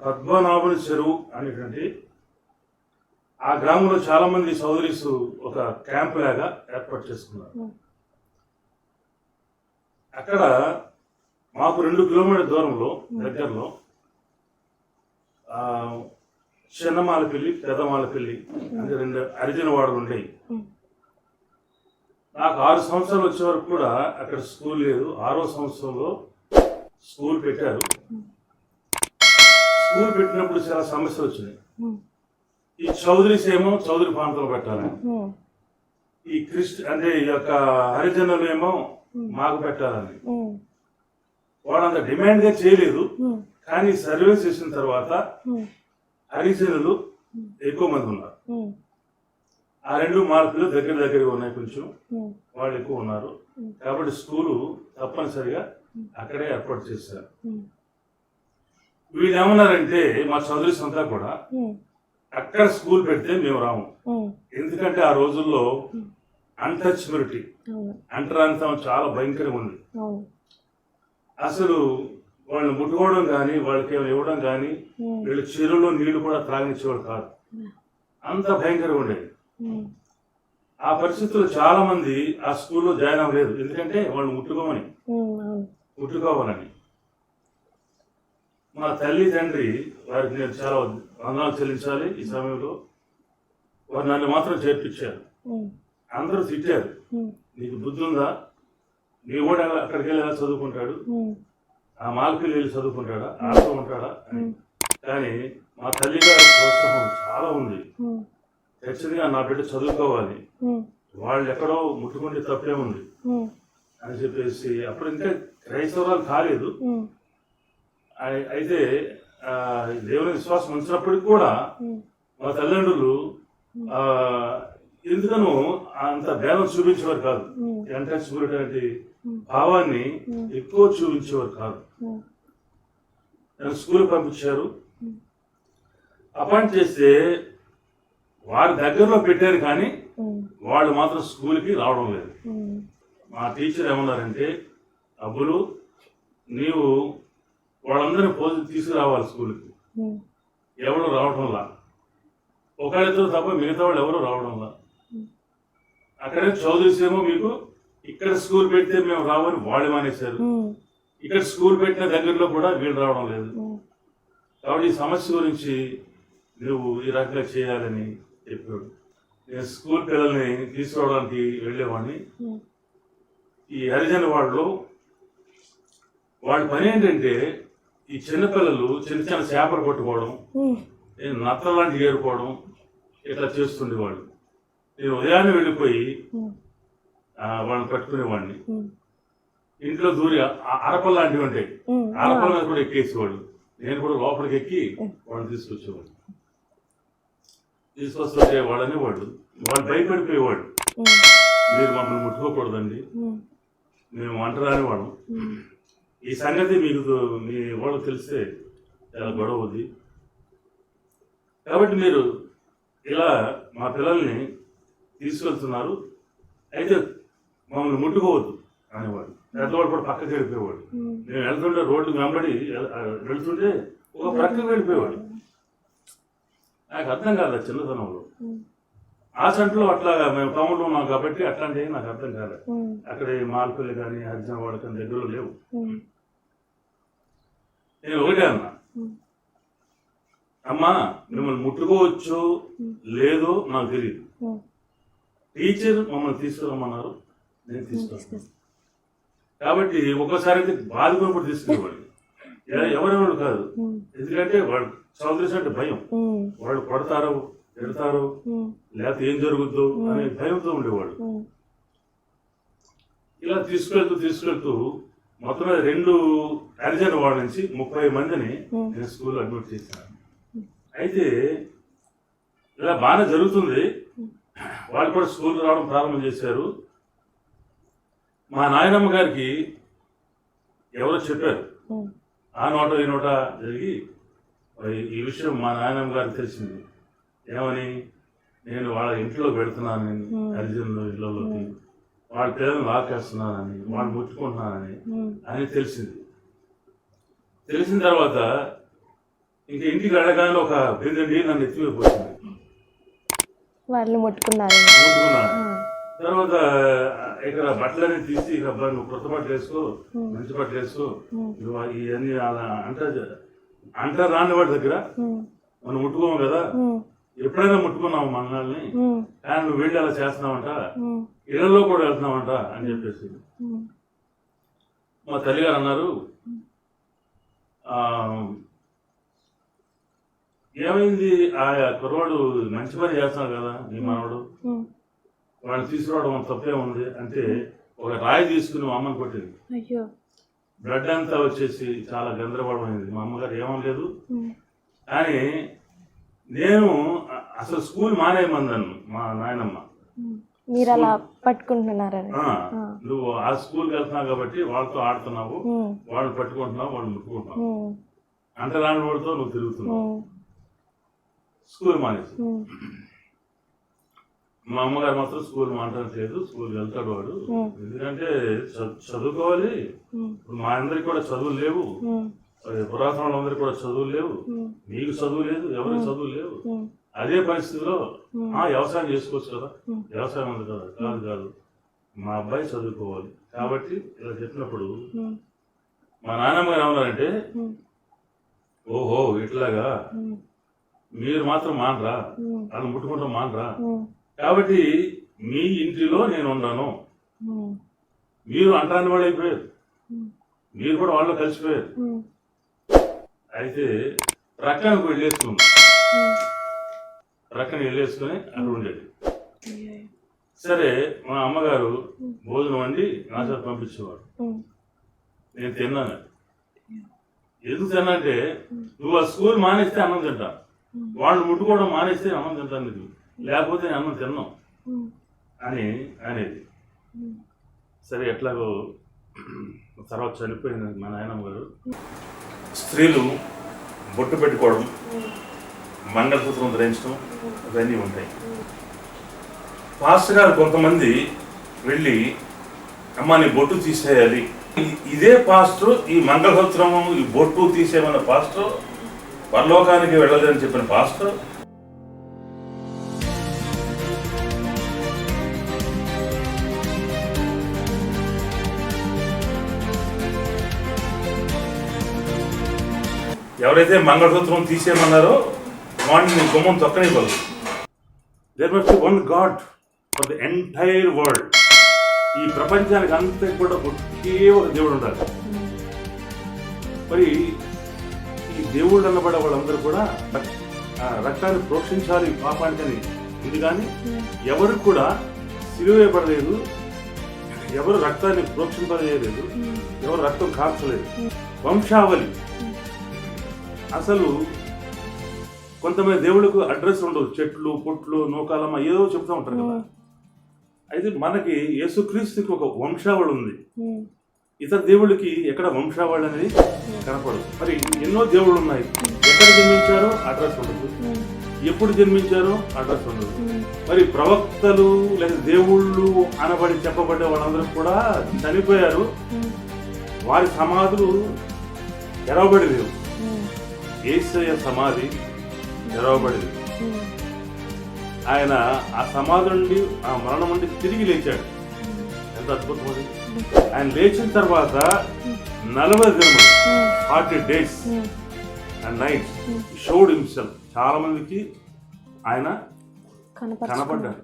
పద్మనాభుని చెరువు అనేటువంటి ఆ గ్రామంలో చాలా మంది సోదరీస్ ఒక క్యాంప్ లాగా ఏర్పాటు చేసుకున్నారు. అక్కడ మాకు 2 కిలోమీటర్ల దూరంలో దగ్గరలో చిన్నమాలపల్లి పెద్దమాలపల్లి అంటే 2 హరిజన వాడలు ఉండేవి. నాకు 6 సంవత్సరాలు వచ్చే వరకు కూడా అక్కడ స్కూల్ లేదు. 6వ సంవత్సరంలో స్కూల్ పెట్టారు. స్కూల్ పెట్టినప్పుడు చాలా సమస్యలు వచ్చినాయి. ఈ చౌదరీస్ ఏమో చౌదరి ప్రాంతంలో పెట్టాలని, ఈ అంటే ఈ యొక్క హరిజనులు ఏమో మాకు పెట్టాలని వాళ్ళంత డిమాండ్ గా చేయలేదు. కానీ సర్వే చేసిన తర్వాత హరిజనులు ఎక్కువ మంది ఉన్నారు. ఆ 2 మార్పులు దగ్గరగా ఉన్నాయి. కొంచెం వాళ్ళు ఎక్కువ ఉన్నారు కాబట్టి స్కూలు తప్పనిసరిగా అక్కడే ఏర్పాటు చేశారు. వీళ్ళు ఏమన్నారంటే మా చౌదరీస్ అంతా కూడా అక్కడ స్కూల్ పెడితే మేము రాము. ఎందుకంటే ఆ రోజుల్లో అన్టచబిలిటీ అంటరాంతం చాలా భయంకరంగా ఉంది. అసలు వాళ్ళని ముట్టుకోవడం కానీ వాళ్ళకి ఏమైనా ఇవ్వడం కానీ వీళ్ళ చెరువులో నీళ్లు కూడా త్రాగనిచ్చేవాడు కాదు. అంత భయంకరంగా ఉండేది. ఆ పరిస్థితుల్లో చాలా మంది ఆ స్కూల్లో జాయిన్ అవ్వలేదు. ఎందుకంటే వాళ్ళు ముట్టుకోవాలని. మా తల్లి తండ్రి వారికి నేను చాలా వందనాలు చెల్లించాలి. ఈ సమయంలో వారు నన్ను మాత్రం చేర్పించారు. అందరూ తిట్టారు, నీకు బుద్ధి ఉందా, నీ కూడా అక్కడికి వెళ్ళి ఎలా చదువుకుంటాడు, ఆ మాల్పిల్లి వెళ్ళి చదువుకుంటాడా, ఆడుతూ ఉంటాడా అని. కానీ మా తల్లి గారి ప్రోత్సాహం చాలా ఉంది. ఖచ్చితంగా నా బిడ్డ చదువుకోవాలి, వాళ్ళు ఎక్కడో ముట్టుకుంటే తప్పే ఉంది అని చెప్పేసి. అప్పుడు ఇంకా క్రైస్తవురాలు కాలేదు. అయితే దేవుని విశ్వాసం ఉంచినప్పటికి కూడా మా తల్లిదండ్రులు ఎందుకనో అంత భేదం చూపించేవారు కాదు. అన్టచబిలిటీ భావాన్ని ఎక్కువ చూపించేవారు కాదు. నన్ను స్కూల్ పంపించారు. అపాయింట్ చేస్తే వారి దగ్గరలో పెట్టారు కానీ వాళ్ళు మాత్రం స్కూల్కి రావడం లేదు. మా టీచర్ ఏమన్నారంటే, అబ్బులు నీవు వాళ్ళందరినీ తీసుకురావాలి స్కూల్కి, ఎవరు రావడంలా, ఒకళ్ళిద్దరు తప్ప మిగతా వాళ్ళు ఎవరు రావడంలా. అక్కడే చౌదరీస్ ఏమో మీకు ఇక్కడ స్కూల్ పెడితే మేము రావని వాళ్ళు మానేశారు. ఇక్కడ స్కూల్ పెట్టిన దగ్గరలో కూడా వీళ్ళు రావడం లేదు. కాబట్టి ఈ సమస్య గురించి నువ్వు ఈ రకంగా చేయాలని చెప్పాడు. నేను స్కూల్ పిల్లల్ని తీసుకోవడానికి వెళ్ళేవాడిని. ఈ హరిజన వాళ్ళు వాళ్ళ పని ఏంటంటే ఈ చిన్నపిల్లలు చిన్న చిన్న చేపలు పట్టుకోవడం, నత్తల లాంటివి ఏరుకోవడం ఇట్లా చేస్తుండేవాళ్ళు. నేను ఉదయాన్నే వెళ్ళిపోయి వాళ్ళని పట్టుకునేవాడిని. ఇంట్లో దూరి అరపలు లాంటివి ఉంటాయి, అరపల మీద కూడా ఎక్కేసేవాళ్ళు. నేను కూడా లోపలికి ఎక్కి వాళ్ళని తీసుకొచ్చేవాళ్ళు. తీసుకొస్తే వాళ్ళని వాళ్ళు భయపడిపోయేవాళ్ళు, మీరు మమ్మల్ని ముట్టుకోకూడదండి, మేము అంటరాని వాళ్ళం, ఈ సంగతి మీకు మీ వాళ్ళకి తెలిస్తే చాలా గొడవ ఉంది, కాబట్టి మీరు ఇలా మా పిల్లల్ని తీసుకెళ్తున్నారు, అయితే మమ్మల్ని ముట్టుకోవద్దు అనేవాడు. పెద్దవాడు కూడా పక్కకి వెళ్ళిపోయేవాడు. మేము వెళ్తుంటే రోడ్డు వెంబడి వెళ్తుంటే ఒక పక్కకి వెళ్ళిపోయేవాడు. నాకు అర్థం కాదు చిన్నతనంలో. ఆ సెంటర్లో అట్లాగా మేము టౌన్లో ఉన్నాం కాబట్టి అట్లాంటివి నాకు అర్థం కాలేదు. అక్కడ మాల్పల్లి కానీ హరిజన వాడ కానీ దగ్గరలో లేవు. నేను ఒకటే అన్నా, అమ్మా మిమ్మల్ని ముట్టుకోవచ్చు లేదో నాకు తెలియదు, టీచర్ మమ్మల్ని తీసుకురమ్మన్నారు, నేను తీసుకొస్తాను. కాబట్టి ఒక్కోసారి అయితే బాధకుని తీసుకునేవాళ్ళు, ఎవరెవరు కాదు. ఎందుకంటే వాళ్ళు చౌదరీస్ అంటే భయం, వాళ్ళు కొడతారు పెడతారు లేకపోతే ఏం జరుగుద్దు అనే భయంతో ఉండేవాడు. ఇలా తీసుకెళ్తూ మొత్తం 2 హరిజన వార్డు నుంచి 30 మందిని నేను స్కూల్లో అడ్మిట్ చేశాను. అయితే ఇలా బాగానే జరుగుతుంది. వాళ్ళు కూడా స్కూల్ రావడం ప్రారంభం చేశారు. మా నాయనమ్మ గారికి ఎవరో చెప్పారు, ఆ నోట ఈ నోట జరిగి ఈ విషయం మా నాయనమ్మ గారికి తెలిసింది. ఏమని, నేను వాళ్ళ ఇంట్లోకి వెళుతున్నానని, హరిజనుల ఇళ్లలోకి వాళ్ళ పిల్లల్ని లాకేస్తున్నానని, వాళ్ళు ముట్టుకుంటున్నానని అని తెలిసింది. తెలిసిన తర్వాత ఇంకా ఇంటికి వెళ్ళగానే ఒక బిందె నీళ్ళు నన్ను ఎత్తిపోతుంది. వాళ్ళు ముట్టుకున్నారు. తర్వాత ఇక్కడ బట్టలన్నీ తీసి ఇక నువ్వు కొత్త బట్టలు వేసుకో, మంచి బట్టలు వేసుకో, నువ్వు ఇవన్నీ అలా అంటారు రాని వాడి దగ్గర మనం ముట్టుకోము కదా, ఎప్పుడైనా ముట్టుకున్నావు మనల్ని, కానీ నువ్వు వెళ్ళి అలా చేస్తున్నావంట, ఇళ్లలో కూడా వెళ్తున్నావంట అని చెప్పేసి మా తల్లిగారు అన్నారు. ఏమైంది, ఆ కుర్రవాడు మంచి పని చేస్తున్నాడు కదా నీ మనవాడు, వాళ్ళు తీసుకురావడం తప్పే ఉంది అంటే ఒక రాయి తీసుకుని మా అమ్మని కొట్టింది. బ్లడ్ అంతా వచ్చేసి చాలా గందరగోళం అయింది. మా అమ్మగారు ఏమనలేదు, కానీ నేను అసలు స్కూల్ మానేయమన్నాను మా నాయనమ్మ. మీరు అలా పట్టుకుంటున్నారా? నువ్వు ఆ స్కూల్కి వెళ్తున్నావు కాబట్టి వాళ్ళతో ఆడుతున్నావు, వాళ్ళు పట్టుకుంటున్నావు, వాళ్ళు ముట్టుకుంటున్నావు, అంట రాని వాడితో నువ్వు తిరుగుతున్నావు, స్కూల్ మానేసి. మా అమ్మగారు మాత్రం స్కూల్ మాట్లాడలేదు, స్కూల్కి వెళ్తాడు వాడు, ఎందుకంటే చదువుకోవాలి. ఇప్పుడు మా అందరికి కూడా చదువులు లేవు, పురాతన వాళ్ళందరికీ కూడా చదువులు లేవు, నీకు చదువు లేదు, ఎవరికి చదువు లేవు. అదే పరిస్థితిలో వ్యవసాయం చేసుకోవచ్చు కదా, వ్యవసాయం ఉంది కదా, కాదు కాదు మా అబ్బాయి చదువుకోవాలి కాబట్టి ఇలా చెప్పినప్పుడు మా నాన్నమ్మ గారు ఏమన్నారంటే, ఓహో ఇట్లాగా మీరు మాత్రం మానరా, వాళ్ళు ముట్టుకుంటాం మానరా, కాబట్టి మీ ఇంటిలో నేను ఉన్నాను, మీరు అంటాన్ని వాళ్ళు అయిపోయారు, మీరు కూడా వాళ్ళు కలిసిపోయారు, అయితే ప్రక్కనకు వెళ్ళేసుకున్నాం, ప్రక్కన వెళ్ళేసుకుని అక్కడ ఉండేది. సరే మా అమ్మగారు భోజనం వండి నా చేత పంపించేవాడు, నేను తిన్నాను. ఎందుకు తిన్నా అంటే, నువ్వు ఆ స్కూల్ మానేస్తే అన్నం తింటా, వాళ్ళు ముట్టుకోవడం మానేస్తే అన్నం తింటాను, నీకు లేకపోతే నేను అన్నం తిన్నాం అని అనేది. సరే ఎట్లాగో తర్వాత చనిపోయింది మా నాయనమ్మ గారు. స్త్రీలు బొట్టు పెట్టుకోవడం, మంగళసూత్రం ధరించడం ఇవన్నీ ఉంటాయి. పాస్టర్ గారు కొంతమంది వెళ్ళి అమ్మ నీ బొట్టు తీసేయాలి, ఇదే పాస్టర్ ఈ మంగళసూత్రము ఈ బొట్టు తీసేయమన్న పాస్టర్, పరలోకానికి వెళ్ళదని చెప్పిన పాస్టర్ ఎవరైతే మంగళసూత్రం తీసేయమన్నారో వాడిని గుమ్మం తొక్కనివ్వదు. There must be one god for the entire world. ఈ ప్రపంచానికి అంతా కూడా ఒకే ఒక దేవుడు ఉండాలి. మరి ఈ దేవుడు అన్నబడే వాళ్ళందరూ కూడా రక్తాన్ని ప్రోక్షించాలి పాపానికని ఉంది, కానీ ఎవరు కూడా సిలువేయబడలేదు, ఎవరు రక్తాన్ని ప్రోక్షింపజేయలేదు, ఎవరు రక్తం కార్చలేదు. వంశావళి, అసలు కొంతమంది దేవుళ్ళకు అడ్రస్ ఉండవు, చెట్లు పుట్లు నూకాలమ్మ ఏదో చెప్తూ ఉంటారు కదా. అయితే మనకి యేసుక్రీస్తుకి ఒక వంశావళి ఉంది, ఇతర దేవుళ్ళకి ఎక్కడ వంశావళి అనేది కనపడదు. మరి ఎన్నో దేవుళ్ళు ఉన్నాయి, ఎక్కడ జన్మించారో అడ్రస్ ఉండదు, ఎప్పుడు జన్మించారో అడ్రస్ ఉండదు. మరి ప్రవక్తలు లేదా దేవుళ్ళు అనబడి చెప్పబడ్డ వాళ్ళందరూ కూడా చనిపోయారు, వారి సమాధులు తెరవబడి లేవు. యేసయ్య సమాధి తెరవబడింది, ఆయన ఆ సమాధి నుండి ఆ మరణం నుండి తిరిగి లేచాడు. ఎంత అద్భుతమైనది! ఆయన లేచిన తర్వాత 40 దినములు 40 days and nights showed himself. చాలా మందికి ఆయన కనపడ్డాడు.